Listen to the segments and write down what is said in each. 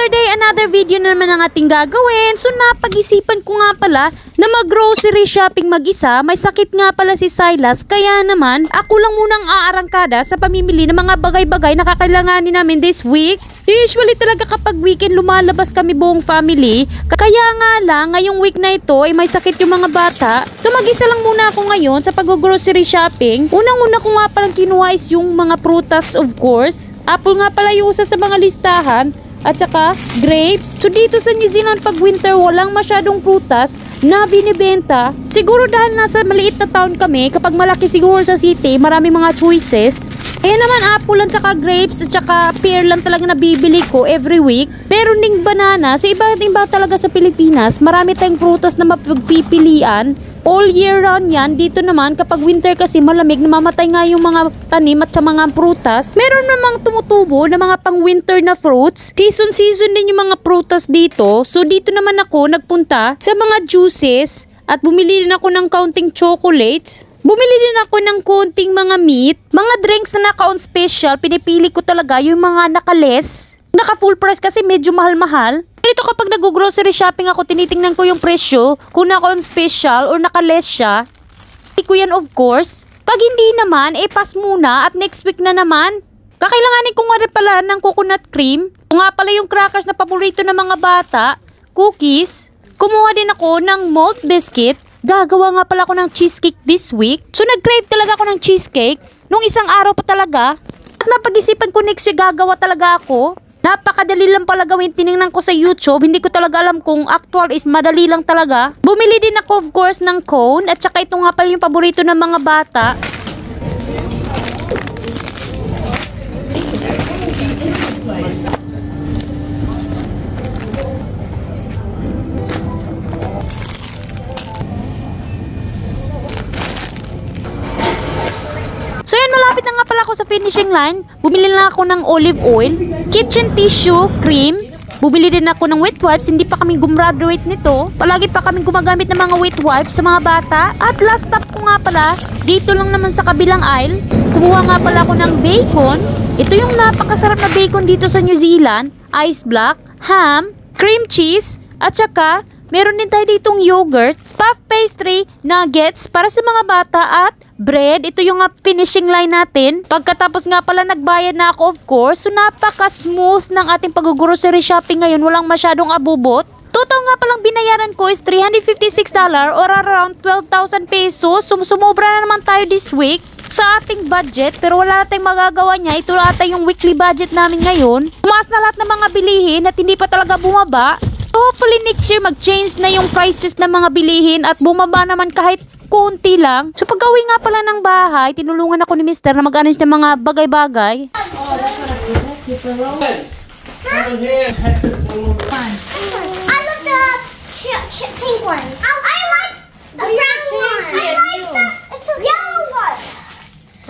another day, another video na naman ang ating gagawin. So napag-isipan ko nga pala na mag-grocery shopping mag-isa. May sakit nga pala si Silas, kaya naman ako lang munang aarangkada sa pamimili ng mga bagay-bagay na kakailanganin namin this week. Usually talaga kapag weekend lumalabas kami buong family. Kaya nga lang, ngayong week na ito ay may sakit yung mga bata. So mag-isa lang muna ako ngayon sa pag-grocery shopping. Unang-una ko nga palang kinuha is yung mga prutas, of course. Apple nga pala yung isa sa mga listahan. At saka grapes. So dito sa New Zealand pag winter walang masyadong prutas na binibenta. Siguro dahil nasa maliit na town kami, kapag malaki siguro sa city, marami mga choices. Kaya naman apple at saka grapes at saka pear lang talaga nabibili ko every week. Meron ding banana. So iba talaga sa Pilipinas. Marami tayong prutas na mapagpipilian. All year round yan. Dito naman kapag winter kasi malamig, namamatay nga yung mga tanim at sa mga prutas. Meron namang tumutubo na mga pang winter na fruits. Season din yung mga prutas dito. So dito naman ako nagpunta sa mga juices at bumili din ako ng counting chocolates. Bumili din ako ng konting mga meat. Mga drinks na naka-on special, pinipili ko talaga yung mga naka-less. Naka-full price kasi medyo mahal-mahal. Ganito kapag nag-grocery shopping ako, tinitingnan ko yung presyo. Kung naka-on special or naka-less siya, hindi ko yan of course. Pag hindi naman, pass muna at next week na naman. Kakailanganin ko nga rin pala ng coconut cream. Kung nga pala yung crackers na paborito ng mga bata, cookies. Kumuha din ako ng malt biscuit. Gagawa nga pala ako ng cheesecake this week. So nag-crave talaga ako ng cheesecake nung isang araw pa talaga. At napag-isipan ko next week gagawa talaga ako. Napakadali lang pala gawin. Tinignan ko sa YouTube. Hindi ko talaga alam kung actual is madali lang talaga. Bumili din ako of course ng cone. At saka ito nga pala yung paborito ng mga bata. So yun, malapit na nga pala ako sa finishing line. Bumili na ako ng olive oil, kitchen tissue, cream. Bumili din ako ng wet wipes. Hindi pa kami gumraduate nito. Palagi pa kami gumagamit ng mga wet wipes sa mga bata. At last stop ko nga pala, dito lang naman sa kabilang aisle. Kumuha nga pala ako ng bacon. Ito yung napakasarap na bacon dito sa New Zealand. Ice block, ham, cream cheese, at saka meron din tayo ditong yogurt, puff pastry, nuggets para sa mga bata at bread. Ito yung finishing line natin. Pagkatapos nga pala nagbayad na ako of course. So napaka-smooth ng ating pag-grocery shopping ngayon. Walang masyadong abubot. Total nga palang binayaran ko is $356 or around 12,000 pesos. Sumobra na naman tayo this week sa ating budget. Pero wala nating magagawa niya. Ito ata yung weekly budget namin ngayon. Tumaas na lahat ng mga bilihin at hindi pa talaga bumaba. So hopefully next year mag-change na yung prices ng mga bilihin at bumaba naman kahit konti lang. So pag-uwi nga pala ng bahay, tinulungan ako ni Mr. na mag-arrange ng mga bagay-bagay. I love the pink one. Oh, I like the brown one. I like the yellow one.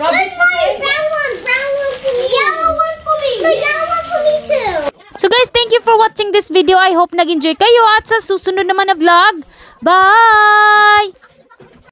That's my brown one. Brown one for me. Yellow one for me. The yellow one for me too. So guys, thank you for watching this video. I hope nag-enjoy kayo at sa susunod naman na vlog. Bye!